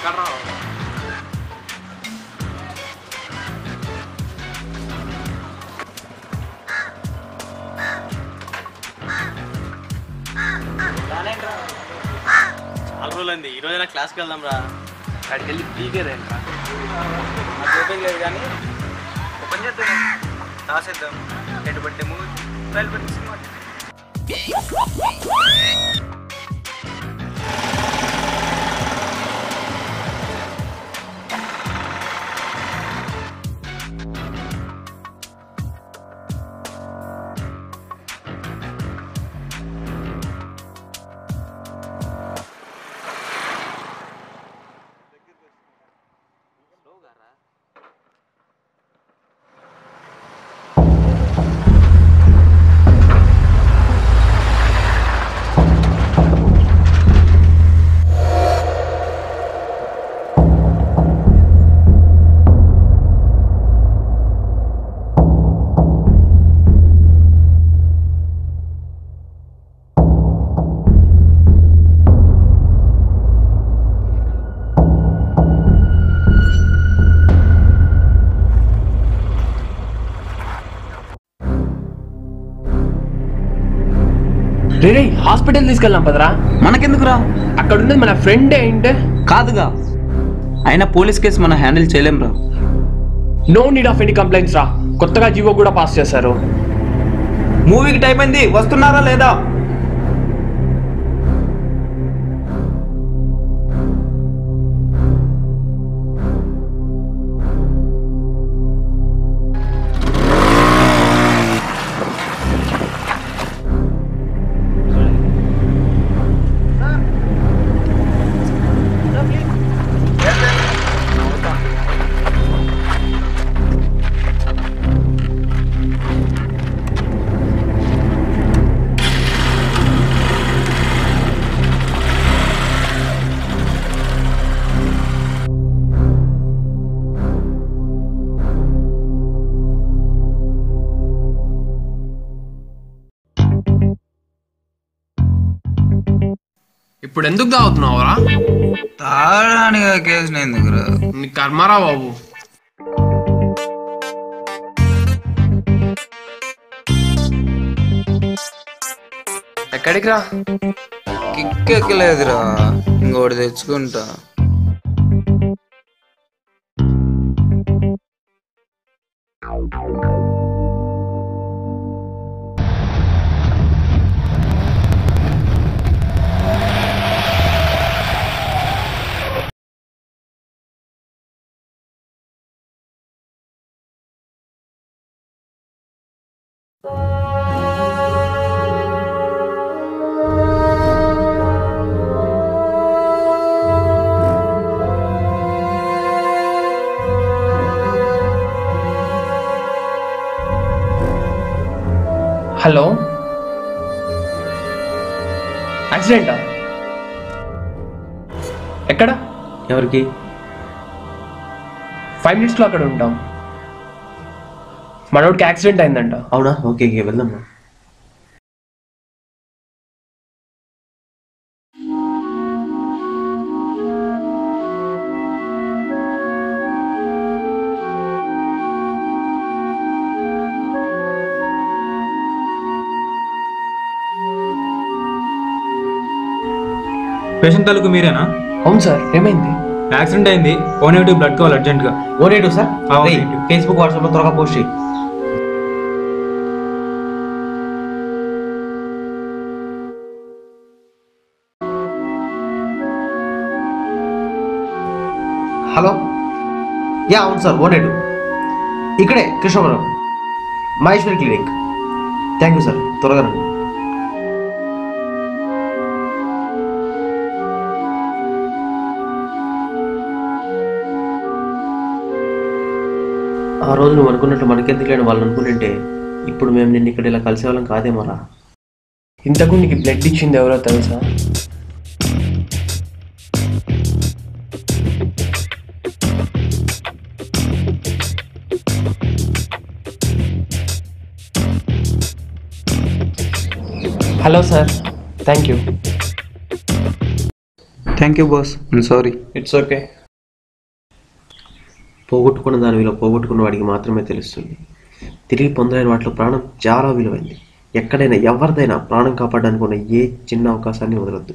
చాలా రోజులండి. ఈరోజు నా క్లాస్కి వెళ్దాం రా. అక్కడికి వెళ్ళి పీకేదేంట్రా? అది ఓపెన్ లేదు కానీ ఓపెన్ చేద్దాం, రాసేద్దాం. ఎటు పట్టే మూవీ రైలు పట్టే సినిమా. రే హాస్పిటల్ తీసుకెళ్ళాం పదరా. మనకెందుకురా? అక్కడ ఉన్నది మన ఫ్రెండ్ ఏంటే కాదుగా, అయినా పోలీస్ కేసు మనం హ్యాండిల్ చేయలేం రా. No need of any complaints రా. కొత్తగా జీవో కూడా పాస్ చేశారు. మూవీకి టైం అయింది, వస్తున్నారా లేదా? ఇప్పుడు ఎందుకు తాగుతున్నావురా? తాగడానికి కేసు ఎందుకురా? నీ కర్మరా బాబు. ఎక్కడికి రా? కిక్కెక్కలేదురా, ఇంకోటి తెచ్చుకుంటా. హలో, యాక్సిడెంటా? ఎక్కడ? ఎవరికి? 5 minutes అక్కడ ఉంటాం. మనోడికి యాక్సిడెంట్ అయిందంట. అవునా? ఓకే వెళ్దాం. పేషెంట్ తాలూకు మీరేనా? అవును సార్. ఏమైంది? యాక్సిడెంట్ అయింది. O-, బ్లడ్ కావాలి అర్జెంట్గా. O-, sir. ఫేస్బుక్ వాట్సాప్లో త్వరగా పోస్ట్ చేయి. హలో, యా అవును సార్. O-, ఇక్కడే Krishnapuram Maheshwari clinic. Thank you sir. త్వరగా రండి. ఆ రోజు నువ్వు అనుకున్నట్టు మనకెందుకు లేని వాళ్ళు అనుకుంటుంటే ఇప్పుడు మేము నిన్ను ఇక్కడ ఇలా కలిసేవాళ్ళం కాదేమోరా. ఇంతకు నీకు బ్లడ్ ఇచ్చింది ఎవరో తెలుసా? Hello sir, thank you. Thank you boss, I'm sorry. It's okay. పోగొట్టుకున్న దాని విలువ పోగొట్టుకున్న వాడికి మాత్రమే తెలుస్తుంది. తిరిగి పొందలేని వాటిలో ప్రాణం చాలా విలువైంది. ఎక్కడైనా ఎవరిదైనా ప్రాణం కాపాడడానికి ఉన్న ఏ చిన్న అవకాశాన్ని వదలొద్దు.